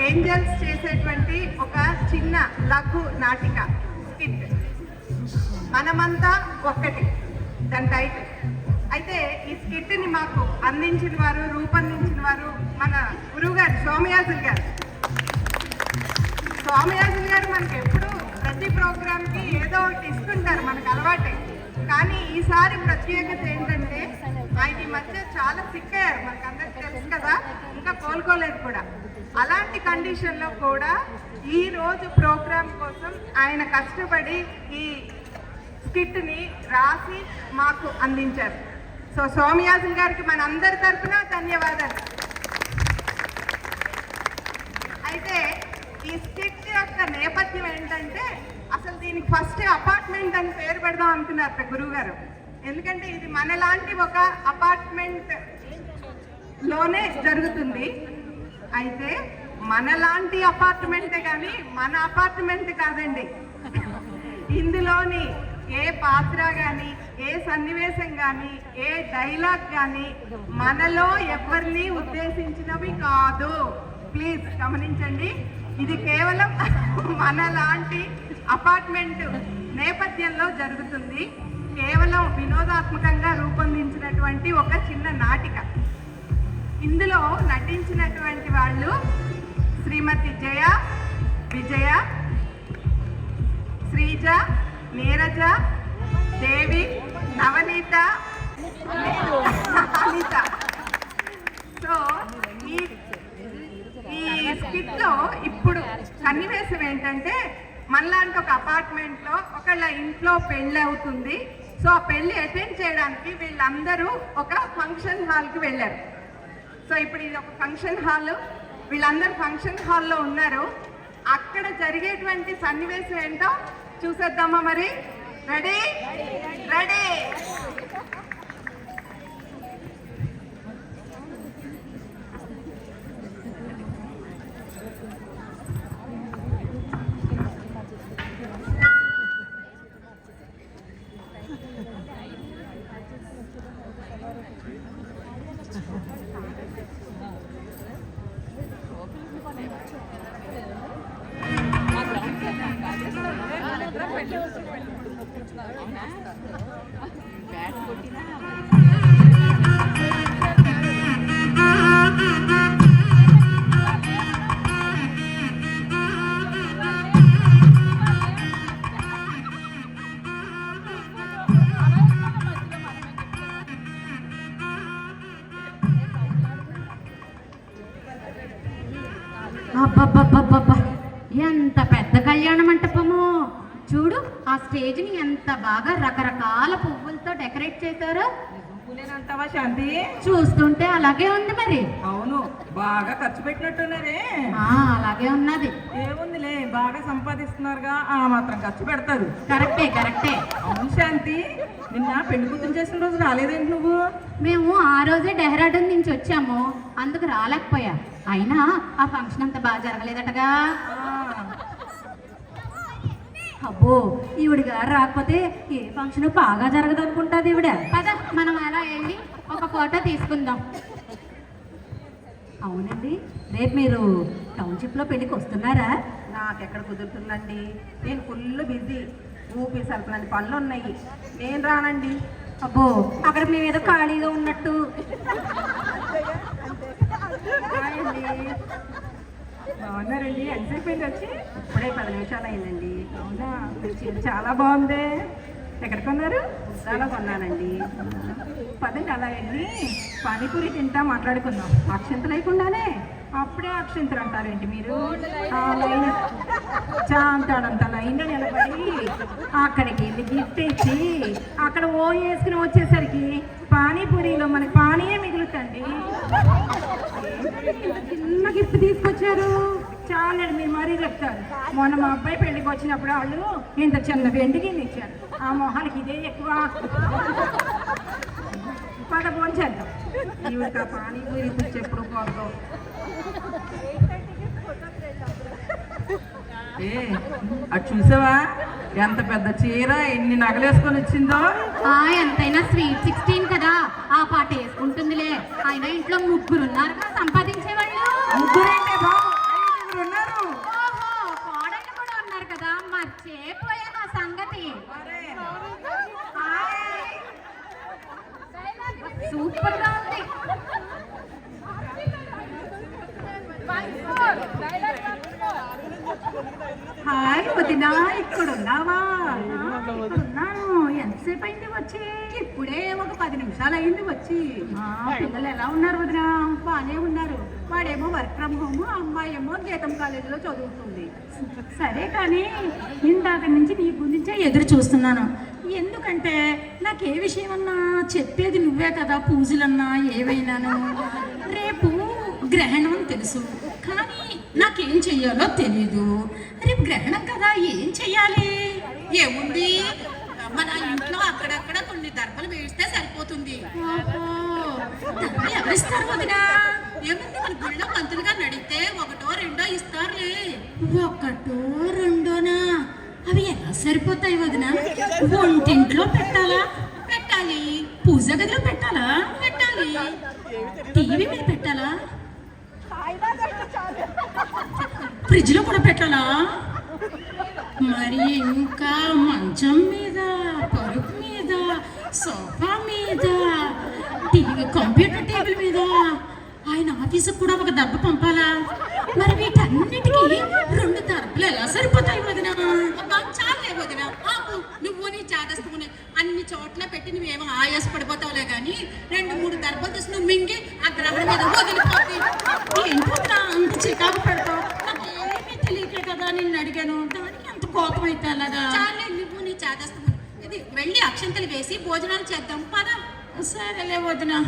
Angels చేసేటువంటి ఒక చిన్న లఘు నాటిక స్కిట్, మనమంతా ఒక్కటి దాని టైటిల్. అయితే ఈ స్కిట్ని మాకు అందించిన వారు, రూపొందించిన వారు మన గురువు గారు సోమయాజులు గారు. సోమయాజులు గారు మనకి ఎప్పుడు ప్రతి ప్రోగ్రామ్కి ఏదో ఒకటి ఇస్తుంటారు, మనకు అలవాటే. కానీ ఈసారి ప్రత్యేకత ఏంటంటే ఆయన ఈ మధ్య చాలా సిక్ అయ్యారు, మనకు అందరికీ తెలుసు కదా, ఇంకా కోలుకోలేదు కూడా. అలాంటి కండిషన్లో కూడా ఈ రోజు ప్రోగ్రాం కోసం ఆయన కష్టపడి ఈ స్కిట్ని రాసి మాకు అందించారు. సో సోమయాజులు గారికి మన అందరి తరఫున ధన్యవాదాలు. అయితే ఈ స్కిట్ యొక్క నేపథ్యం ఏంటంటే, అసలు దీనికి ఫస్ట్ అపార్ట్మెంట్ అని పేరు పెడదాం అనుకున్నారు గురువు గారు. ఎందుకంటే ఇది మనలాంటి ఒక అపార్ట్మెంట్ లోనే జరుగుతుంది. అయితే మనలాంటి అపార్ట్మెంటే కానీ మన అపార్ట్మెంట్ కాదండి. ఇందులోని ఏ పాత్ర కానీ, ఏ సన్నివేశం కానీ, ఏ డైలాగ్ కానీ మనలో ఎవరిని ఉద్దేశించినవి కాదు. ప్లీజ్ గమనించండి, ఇది కేవలం మనలాంటి అపార్ట్మెంట్ నేపథ్యంలో జరుగుతుంది. కేవలం వినోదాత్మకంగా రూపొందించినటువంటి ఒక చిన్న నాటిక. ఇందులో నటించినటువంటి వాళ్ళు శ్రీమతి జయ, విజయ, శ్రీజ, నీరజ, దేవి, నవనీత, అనిత. సో ఈ స్కిట్లో ఇప్పుడు సన్నివేశం ఏంటంటే, మనలాంటి ఒక అపార్ట్మెంట్లో ఒకళ్ళ ఇంట్లో పెళ్ళి అవుతుంది. సో ఆ పెళ్ళి అటెండ్ చేయడానికి వీళ్ళందరూ ఒక ఫంక్షన్ హాల్కి వెళ్ళారు. సో ఇప్పుడు ఇది ఒక ఫంక్షన్ హాల్, వీళ్ళందరూ ఫంక్షన్ హాల్లో ఉన్నారు. అక్కడ జరిగేటువంటి సన్నివేశం ఏంటో చూసేద్దామా మరి? Ready ready. అబ్బబ్బబ్బబ్బబ్బా, ఎంత పెద్ద కళ్యాణ మంటపము చూడు. ఆ స్టేజ్ని ఎంత బాగా రకరకాల పువ్వులతో డెకరేట్ చేశారో. అంటావా శాంతి? చూస్తుంటే అలాగే ఉంది మరి. అవును, బాగా ఖర్చు పెట్టినట్టున్నారే. అలాగే ఉన్నది. ఏముందిలే, బాగా సంపాదిస్తున్నారుగా, ఆ మాత్రం ఖర్చు పెడతారు. కరెక్టే కరెక్టే. అవును శాంతి, నిన్న పెళ్లి కూతురు చేసిన రోజు రాలేదేంటి నువ్వు? మేము ఆ రోజే డెహ్రాడూన్ నుంచి వచ్చాము, అందుకు రాలేకపోయా. అయినా ఆ ఫంక్షన్ అంత బాగా జరగలేదటగా. అబ్బో, ఈవిడ గారు రాకపోతే ఏ ఫంక్షన్ బాగా జరగదు అనుకుంటుంది ఈవిడ. పద మనం అలా వెళ్ళి ఒక ఫోటో తీసుకుందాం. అవునండి, రేపు మీరు టౌన్షిప్లో పెళ్ళికి వస్తున్నారా? నాకెక్కడ కుదురుతుందండి, నేను ఫుల్ బిజీ, ఊపి సల్పలని పనులు ఉన్నాయి, నేను రానండి. అబ్బో, అక్కడ మేమేదో ఖాళీగా ఉన్నట్టు. బాగున్నారండి? ఎంతసేపు వచ్చి? ఇప్పుడే 10 నిమిషాలు అయిందండి. అవునా, చాలా బాగుంది. ఎక్కడ కొన్నారు? చాలా కొన్నానండి. పదండి అలా వెళ్ళి పానీపూరి తింటా మాట్లాడుకుందాం. అక్షంతలు లేకుండానే అప్పుడే అక్షంతలు అంటారేంటి మీరు? చాంతాడంత లైన్లో నిలబడి అక్కడికి వెళ్ళి గిఫ్ట్ ఇచ్చి అక్కడ ఓ వేసుకుని వచ్చేసరికి పానీపూరిలో మనకి పానీయే మిగులుతండి. చిన్న గిఫ్ట్ తీసుకొచ్చారు, చాలండి. మీరు మరీ చెప్తారు. మొన్న మా అబ్బాయి పెళ్ళికి వచ్చినప్పుడు వాళ్ళు ఇంత చిన్న వెండి గిన్నె ఇచ్చారు. ఆ మొహానికి ఇదే ఎక్కువ. పద భోంచేద్దాం. ఇవి పానీపూరి ఎప్పుడు పోతాం. అటు చూసావా, ఎంత పెద్ద చీర, ఎన్ని నగలేసుకొని వచ్చిందో. ఎంతైనా స్వీట్ 16 కదా, ఆ పాట వేసుకుంటుందిలే. ఆయన ఇంట్లో ముగ్గురు ఉన్నారు సంపాదించే వాళ్ళు. ముగ్గురంటే బాబు, 5 హాయ్ వదినా, ఇక్కడ ఉన్నావా? ఉన్నాను. ఎంతసేపు అయింది వచ్చి? ఇప్పుడే ఒక 10 నిమిషాలు అయింది వచ్చి. పిల్లలు ఎలా ఉన్నారు వదినా? బాగానే ఉన్నారు. వాడేమో వర్క్ ఫ్రమ్ హోమ్, అమ్మాయి ఏమో గీతం కాలేజీలో చదువుతుంది. సరే కానీ ఇందాక నుంచి నీ గురించే ఎదురు చూస్తున్నాను. ఎందుకంటే నాకు ఏ విషయమన్నా చెప్పేది నువ్వే కదా, పూజలన్నా ఏవైనాను. రేపు గ్రహణం తెలుసు, కానీ నాకేం చెయ్యాలో తెలీదు. రేపు గ్రహణం కదా, ఏం చెయ్యాలి? ఏముంది, మన ఇంట్లో అక్కడక్కడ కొన్ని దర్భలు వేస్తే సరిపోతుంది. డబ్బులు ఎవరిస్తారు వదినా? ఏముంది, మన గుళ్ళో పంతులుగా నడితే 1 2 ఇస్తారులే. 1 2 అవి ఎలా సరిపోతాయి వదినా? వంటింట్లో పెట్టాలా? పెట్టాలి. పూజ గదిలో పెట్టాలా? పెట్టాలి. టీవీ మీద పెట్టాలా? ఫ్రిడ్జ్ లో కూడా పెట్టాలా? మరి ఇంకా మంచం మీద, పరుపు మీద, సోఫా మీద, టీవీ, కంప్యూటర్ టేబుల్ మీద, ఆయన ఆఫీసుకు కూడా ఒక దెబ్బ పంపాలా? మరి వీటన్నిటికీ 2 దర్భలు ఎలా సరిపోతాయి వదినా? చాలే వదిన, నువ్వు నీ చాదస్తుని అన్ని చోట్ల పెట్టి నువ్వేమో ఆయాస పడిపోతావులే కానీ 2 3 దర్భలు తీసి నువ్వు మింగి ఆ గ్రహణం మీద వదిలిపోతుంది. ఏంటో అంత చికాకు పెడతావు? నాకేమీ తెలియకే కదా నిన్ను అడిగాను, దానికి అంత కోపం అయితే అలాగా? చాలే, నువ్వు నీ చాదస్తుని ఇది వెళ్ళి అక్షంతలు వేసి భోజనాలు చేద్దాం పద. సరేలే వదినా.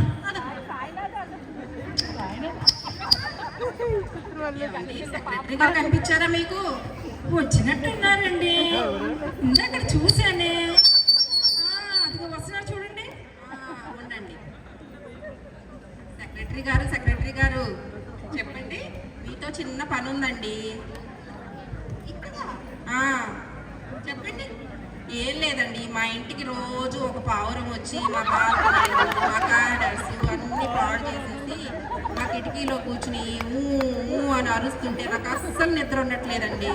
సెక్రటరీ గారు కనిపించారా మీకు? వచ్చినట్టున్నారండి, ఇందాక చూశానే. అదిగో వస్తున్నారు చూడండి. ఉండండి. సెక్రటరీ గారు చెప్పండి, మీతో చిన్న పని ఉందండి. చెప్పండి. ఏం లేదండి, మా ఇంటికి రోజు ఒక పావురం వచ్చి మా కార్డర్స్ అన్ని పాడు చేసేసి మా కిటికీలో కూర్చుని ఊ అని అరుస్తుంటే నాకు అస్సలు నిద్ర ఉండట్లేదండి.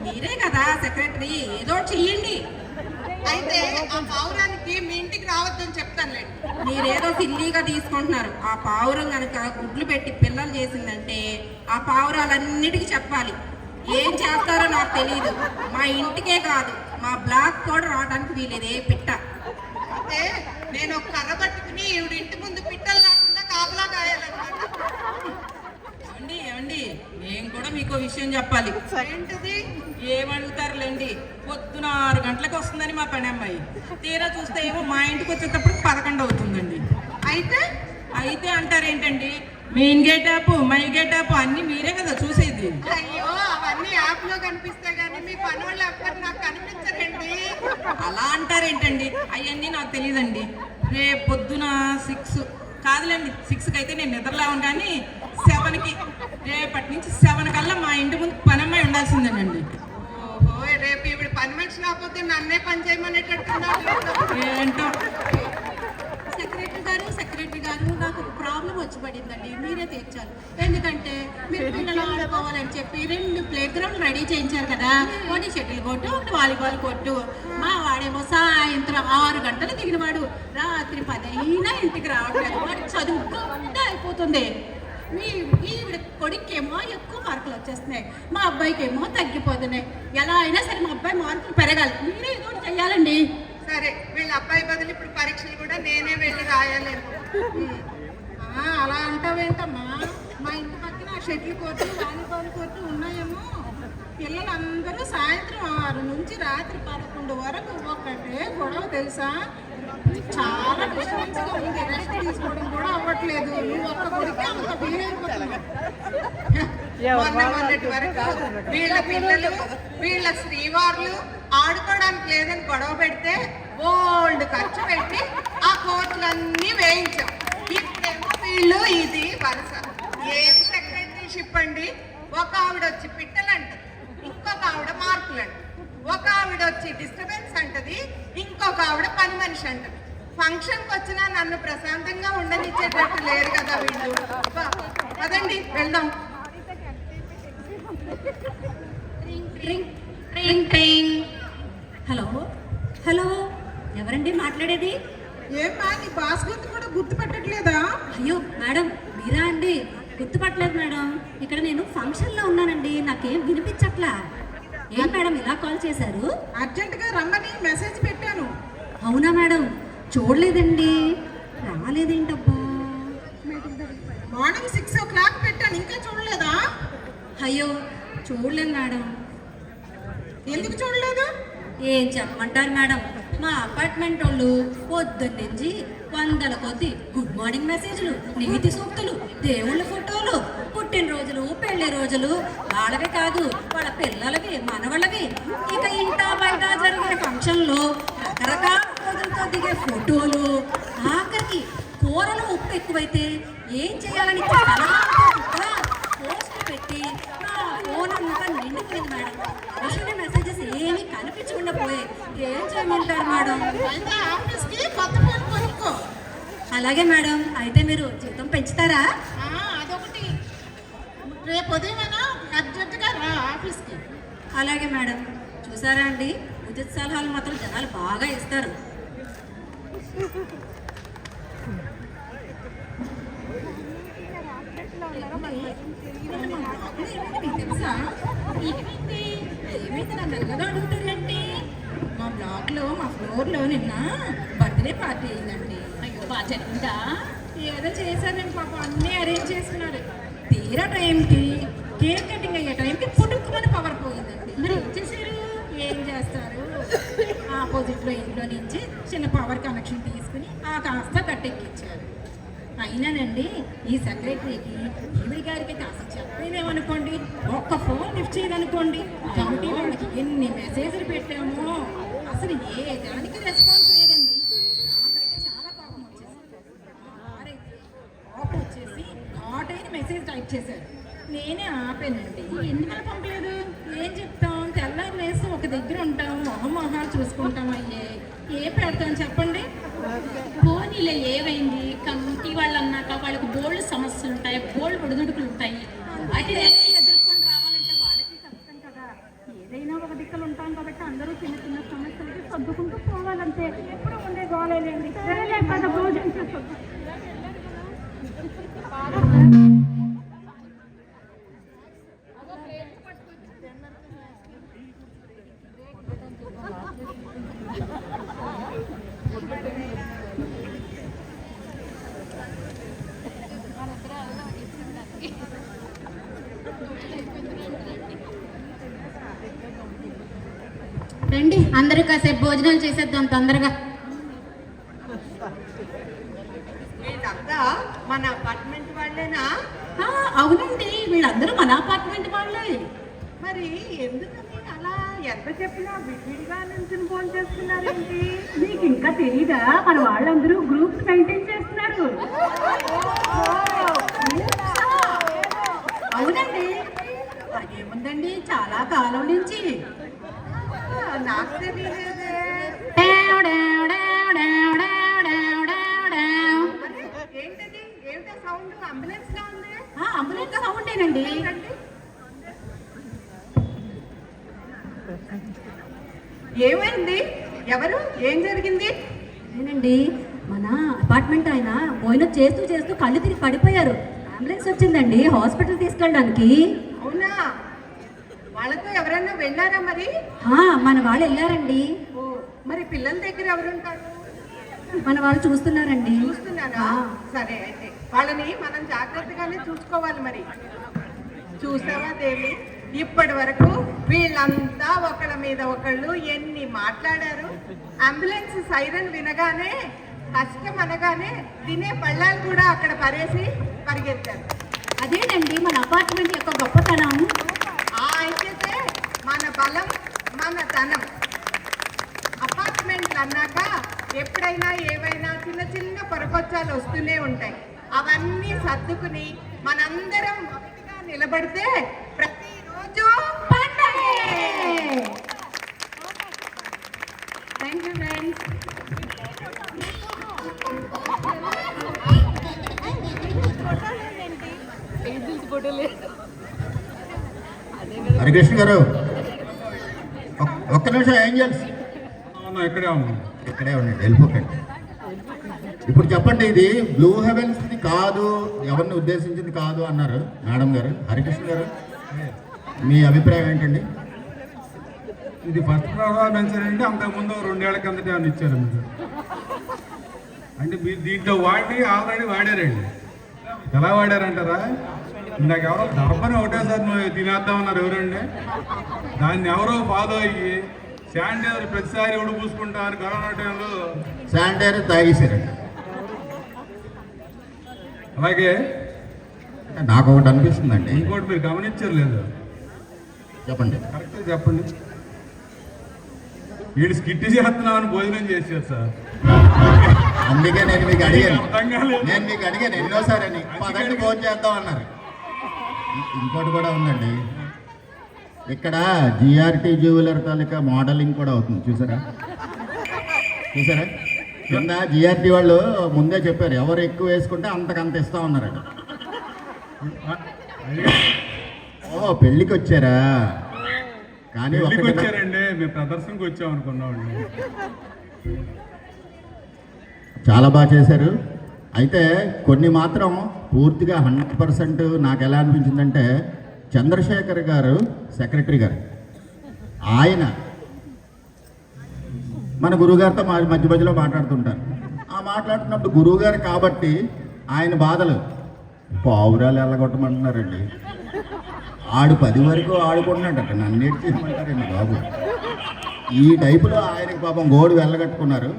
మీరే కదా సెక్రటరీ, ఏదో చెయ్యండి. అయితే ఆ పావురానికి మీ ఇంటికి రావద్దని చెప్తానులేండి. మీరేదో సిల్లీగా తీసుకుంటున్నారు. ఆ పావురం కనుక గుడ్లు పెట్టి పిల్లలు చేసిందంటే ఆ పావురాలన్నిటికీ చెప్పాలి. ఏం చేస్తారో నాకు తెలియదు. మా ఇంటికే కాదు, మా బ్లాక్ కూడా రావడానికి వీలేదు ఏ పిట్ట. అయితే నేను ఒక కర్ర పట్టుకుని ఈవిడ ఇంటి ముందు పిట్టలు రాకుండా కాపలా కాయాలన్నమాట. ఏమండి నేను కూడా మీకు విషయం చెప్పాలి. ఏంటిది? ఏమడుగుతారులేండి, పొద్దున 6 గంటలకు వస్తుందని మా పని అమ్మాయి, తీరా చూస్తే ఏమో మా ఇంటికి వచ్చేటప్పుడు 11 అవుతుందండి. అయితే అంటారేంటండి, main gate app, my gate app అన్ని మీరే కదా చూసేది. అయ్యో, అవన్నీ యాప్ లో కనిపిస్తాయి కానీ మీ పని వాళ్ళు ఎవ్వరు నాకు కనిపించరండి. అలా అంటారేంటండి, అవన్నీ నాకు తెలియదండి. రేపు పొద్దున 6 కాదులేండి, 6కి అయితే నేను నిద్రలేవను, కానీ 7కి, రేపటి నుంచి 7 కల్లా మా ఇంటి ముందు పని అమ్మాయి ఉండాల్సిందేనండి. ఓహో, రేపు ఈవిడ పని మనిషి రాకపోతే నన్నే పని చేయమనేటట్టున్నారు. ఏంటో. సెక్రటరీ గారు నాకు ఒక ప్రాబ్లం వచ్చి పడిందండి, మీరే తీర్చాలి. ఎందుకంటే మీరు పిల్లలు ఆడుకోవాలని చెప్పి 2 ప్లే గ్రౌండ్ రెడీ చేయించారు కదా. ఒకటి షటిల్ కోర్టు, ఒకటి వాలీబాల్ కోర్టు. మా వాడేమో సాయంత్రం 6 గంటలు దిగినవాడు రాత్రి 10 అయినా ఇంటికి రావట్లేదు. వాడు చదువుకుండా అయిపోతుంది. ఈవిడ కొడుకేమో ఎక్కువ మార్కులు వచ్చేస్తున్నాయి, మా అబ్బాయికి ఏమో తగ్గిపోతున్నాయి. ఎలా అయినా సరే మా అబ్బాయి మార్కులు పెరగాలి, మీరే ఏదో ఒకటి చెయ్యాలండి. సరే, వీళ్ళ అబ్బాయి బదులు ఇప్పుడు పరీక్షలు కూడా నేనే వెళ్ళి రాయాలేను. అలా అంటావేంటమ్మా? మా ఇంటి పక్కన షటిల్ కోర్టు, వాలీబాల్ కోర్టు ఉన్నాయేమో. పిల్లలందరూ సాయంత్రం 6 నుంచి రాత్రి 11 వరకు ఒకటే గొడవ తెలుసా? చాలా డిస్టర్బెన్స్గా ఉంది, రెస్ట్ తీసుకోవడం కూడా అవ్వట్లేదు. నువ్వు ఒక్క గుడికి అంత వీలైపోతున్నావు. మొన్నటి వరకు వీళ్ళ పిల్లలు, వీళ్ళ శ్రీవారులు ఆడుకోవడానికి లేదని గొడవ పెడితే బోల్డ్ ఖర్చు పెట్టి ఆ కోర్టులన్నీ వేయించాం. ఇప్పుడేమో వీళ్ళు ఇది వరుస. ఏమి సెక్రటరీషిప్ అండి? ఒక ఆవిడ వచ్చి పిట్టలంటది, ఇంకొక ఆవిడ మార్కులంట, ఒక ఆవిడ వచ్చి డిస్టర్బెన్స్ అంటది, ఇంకొక ఆవిడ పని మనిషి అంటది. ఫంక్షన్కి వచ్చినా నన్ను ప్రశాంతంగా ఉండనిచ్చేటట్టు లేరు కదా వీళ్ళు. అదండి, వెళ్దాం. హలో హలో, ఎవరండి మాట్లాడేది? ఏమ్మా, నీ బాస్ గొంతు కూడా గుర్తుపట్టట్లేదా? అయ్యో మేడం, మీరా అండి? గుర్తుపట్టలేదు మేడం. ఇక్కడ నేను ఫంక్షన్లో ఉన్నానండి, నాకేం వినిపించట్లా. ఏం మేడం ఇలా కాల్ చేశారు? అర్జెంటుగా రమ్మని మెసేజ్ పెట్టాను. అవునా మేడం, చూడలేదండి. రాలేదేంటబ్బా? మార్నింగ్ 6 o'clock పెట్టాను, ఇంకా చూడలేదా? అయ్యో చూడలేదు మేడం. ఎందుకు చూడలేదు? ఏం చెప్పమంటారు మేడం, మా అపార్ట్మెంట్ వాళ్ళు పొద్దున్నుంచి వందల కొద్ది గుడ్ మార్నింగ్ మెసేజ్లు, నీతి సూక్తులు, దేవుళ్ళ ఫోటోలు, పుట్టినరోజులు, పెళ్లి రోజులు, వాళ్ళవి కాదు వాళ్ళ పిల్లలవి, మనవాళ్ళవి, ఇక ఇంటా బయట జరిగిన ఫంక్షన్లో రకరకాల రోజులతో దిగే ఫోటోలు, ఆఖరికి కూరలు ఉప్పు ఎక్కువైతే ఏం చేయాలని పోస్టులు పెట్టి నా ఫోన్ అంతా నిండిపోయింది మేడం. వచ్చిన మెసేజెస్ ఏమీ కనిపించకుండా పోయాయి. ఏం చేయమంటారు మేడం? అయితే ఆఫీస్కి కొత్త ఫోన్ కొనుక్కో. అలాగే మేడం, అయితే మీరు జీతం పెంచుతారా? అదొకటి. రేపు ఉదయమైనా అర్జెంటుగా రా ఆఫీస్కి. అలాగే మేడం. చూసారా అండి, ఉచిత సలహాలు మాత్రం జనాలు బాగా ఇస్తారు. ఏమైతే నన్ను ఎలాగో అడుగుతారండి? మా బ్లాక్లో మా ఫ్లోర్లో నిన్న బర్త్డే పార్టీ అయిందండి. అయ్యో బాగా జరిగిందా? ఏదో చేశారండి పాపం, అన్నీ అరేంజ్ చేసుకున్నారు. తీరా టైంకి కేక్ కటింగ్ అయ్యే టైంకి పుట్టుకుమని పవర్ పోయిందండి. మరి ఏం చేశారు? ఏం చేస్తారు? ఆపోజిట్లో ఇంట్లో నుంచి చిన్న పవర్ కనెక్షన్ తీసుకుని ఆ కాస్త కట్టెక్కించారు. అయినానండి ఈ సెక్రటరీకి ఈవిడి గారికి కాస్త చెప్పలేమనుకోండి, ఒక్క ఫోన్ లిఫ్ట్ చేయదనుకోండి, కమిటీ వాళ్ళకి ఎన్ని మెసేజ్లు పెట్టామో అసలు ఏ దానికి రెస్పాన్స్ లేదండి. నాకైతే చాలా కోపం వచ్చేసింది. వారైతే కోపం వచ్చేసి ఘాటైన మెసేజ్ టైప్ చేశారు. నేనే ఆపానండి. ఎందుకని పంపలేదు? ఏం చెప్తాం? తెల్లారి లేసి ఒక దగ్గర ఉంటాం, మొహమొహాలు చూసుకుంటాం. అయ్యే ఏ పెడతాం చెప్పండి? పోనీలే ఏమైంది, కమిటీ వాళ్ళు అన్నాక వాళ్ళకి బోల్డ్ సమస్యలు ఉంటాయి, బోల్డ్ ఒడిదుడుకులు ఉంటాయి. వాటిని ఎదుర్కొని రావాలంటే వాళ్ళకి కష్టం కదా. ఏదైనా ఒక దిక్కలు ఉంటాం కాబట్టి అందరూ చిన్న చిన్న సమస్యలకి సర్దుకుంటూ పోవాలంటే. ఎప్పుడు ఉండే గోలేనండి. సరేలే పద భోజనం చేస్తాం. రండి అందరూ కాసేపు భోజనాలు చేసేద్దాం తొందరగా. వీళ్ళంతా మన అపార్ట్మెంట్ వాళ్ళేనా? అవునండి, వీళ్ళందరూ మన అపార్ట్మెంట్ వాళ్ళే. మరి ఎందుకని అలా ఎంత చెప్పినా విడివిడిగా నుంచి ఫోన్ చేస్తున్నారేంటి? నీకు ఇంకా తెలీదా? మన వాళ్ళందరూ గ్రూప్స్ మెయింటైన్ చేస్తున్నారు. అవునండి, అదేముందండి, చాలా కాలం నుంచి. నాకు తెలియలేదే. ఏంటది? ఏమిటా సౌండ్? అంబులెన్స్ లా ఉంది. అంబులెన్స్ సౌండేనండి. ఏమైంది? ఎవరు? ఏం జరిగింది? అదేనండి, మన అపార్ట్మెంట్ ఆయన భోజనం చేస్తూ చేస్తూ కళ్ళు తిరిగి పడిపోయారు. అంబులెన్స్ వచ్చిందండి హాస్పిటల్ తీసుకెళ్ళడానికి. అవునా? వాళ్ళతో ఎవరైనా వెళ్ళారా మరి? మన వాళ్ళు వెళ్ళారండి. ఓ, మరి పిల్లల దగ్గర ఎవరుంటారు? మన వాళ్ళు చూస్తున్నారండి. చూస్తున్నారా? సరే, అయితే వాళ్ళని మనం జాగ్రత్తగానే చూసుకోవాలి. మరి చూసావా దేవి, ఇప్పటి వరకు వీళ్ళంతా ఒకళ్ళ మీద ఒకళ్ళు ఎన్ని మాట్లాడారు. అంబులెన్స్ సైరన్ వినగానే, కష్టం అనగానే తినే పళ్ళాలు కూడా అక్కడ పరేసి పరిగెత్తారు. అదేనండి మన అపార్ట్మెంట్ యొక్క గొప్పతనం. ఆ అయితే మన బలం, మన ధనం. అపార్ట్మెంట్లు అన్నాక ఎప్పుడైనా ఏవైనా చిన్న చిన్న పొరపచ్చాలు వస్తూనే ఉంటాయి. అవన్నీ సర్దుకుని మనందరం ఒకటిగా నిలబడితే ప్రతిరోజు పండగే. Thank you friends. హరికృష్ణ గారు, ఒక్క నిమిషం. ఏంజల్స్ ఇక్కడే ఉన్నాం. ఇక్కడే ఉండండి, వెళ్ళిపోకండి. ఇప్పుడు చెప్పండి, ఇది బ్లూ హెవెన్స్ కాదు, ఎవరిని ఉద్దేశించింది కాదు అన్నారు మేడం గారు. హరికృష్ణ గారు, మీ అభిప్రాయం ఏంటండి? ఇది ఫస్ట్ పర్ఫార్మెన్స్ అంటే అంతకుముందు 2 ఏళ్ల కిందట అని ఇచ్చారు మీరు. అంటే మీరు దీంట్లో ఆల్రెడీ వాడారండి. ఎలా వాడారంటారా? ఇందాక ఎవరో దర్భని ఒకటేసారి నువ్వు తినేద్దామన్నారు ఎవరండి? దాన్ని ఎవరో ఫాలో అయ్యి శానిటైజర్ ప్రతిసారి ఎవడు పూసుకుంటా అని కరోనా టైంలో శానిటైజర్ తాగేశారండి. అలాగే నాకు ఒకటి అనిపిస్తుందండి. ఇంకోటి మీరు గమనించారు లేదు? చెప్పండి. కరెక్ట్గా చెప్పండి. వీడు స్కిట్ చేస్తున్నామని భోజనం చేశారు సార్. అందుకే నేను మీకు అడిగాను, అర్థం కాలేదు. నేను మీకు అడిగాను ఎన్నోసారి అని, పదండి భోజనం చేద్దాం అన్నారు. ఇంకోటి కూడా ఉందండి, ఇక్కడ జిఆర్టీ జ్యువెలర్ తాలూకా మోడలింగ్ కూడా అవుతుంది. చూసారా కింద జిఆర్టీ వాళ్ళు ముందే చెప్పారు, ఎవరు ఎక్కువ వేసుకుంటే అంతకంత ఇస్తా ఉన్నారట. ఓ పెళ్ళికి వచ్చారా? కానీ పెళ్ళికి వచ్చారండి, మేము ప్రదర్శనకు వచ్చాం అనుకున్నామండి. చాలా బాగా చేశారు. అయితే కొన్ని మాత్రం పూర్తిగా 100% నాకు ఎలా అనిపించిందంటే, చంద్రశేఖర్ గారు సెక్రటరీ గారు, ఆయన మన గురువుగారితో మధ్య మధ్యలో మాట్లాడుతుంటారు. ఆ మాట్లాడుతున్నప్పుడు గురువుగారు కాబట్టి ఆయన బాధలు పావురాలు వెళ్ళగొట్టమంటున్నారండి. ఆడు 10 వరకు ఆడుకుంటున్నాడట, నన్ను ఏడ్చేయమంటారండి బాబు. ఈ టైపులో ఆయనకి పాపం గోడు వెళ్ళగట్టుకున్నారు.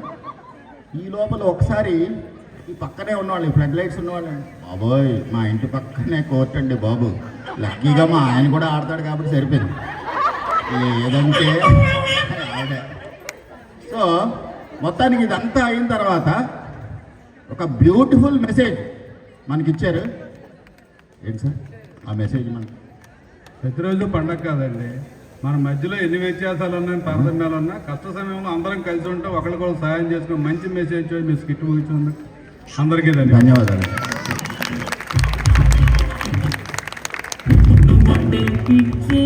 ఈ లోపల ఒకసారి ఈ పక్కనే ఉన్నవాళ్ళు, ఈ ఫ్లడ్ లైట్స్ ఉన్నవాళ్ళు, బాబోయ్ మా ఇంటి పక్కనే కోర్టు అండి బాబు, లక్కీగా మా ఆయన కూడా ఆడతాడు కాబట్టి సరిపోయింది, లేదంటే ఆవిడ. సో మొత్తానికి ఇదంతా అయిన తర్వాత ఒక బ్యూటిఫుల్ మెసేజ్ మనకిచ్చారు. ఏంటి సార్ ఆ మెసేజ్? మనకి ప్రతిరోజు పండగ కాదండి, మన మధ్యలో ఎన్ని వ్యత్యాసాలు ఉన్నాయి, తారతమ్యాలు ఉన్నా, కష్ట సమయంలో అందరం కలిసి ఉంటే ఒకరికొకరు సహాయం చేసుకుని మంచి మెసేజ్ మీ స్కిట్ ముగించుంది. అందరికీ ధన్యవాదాలు. పిచ్చే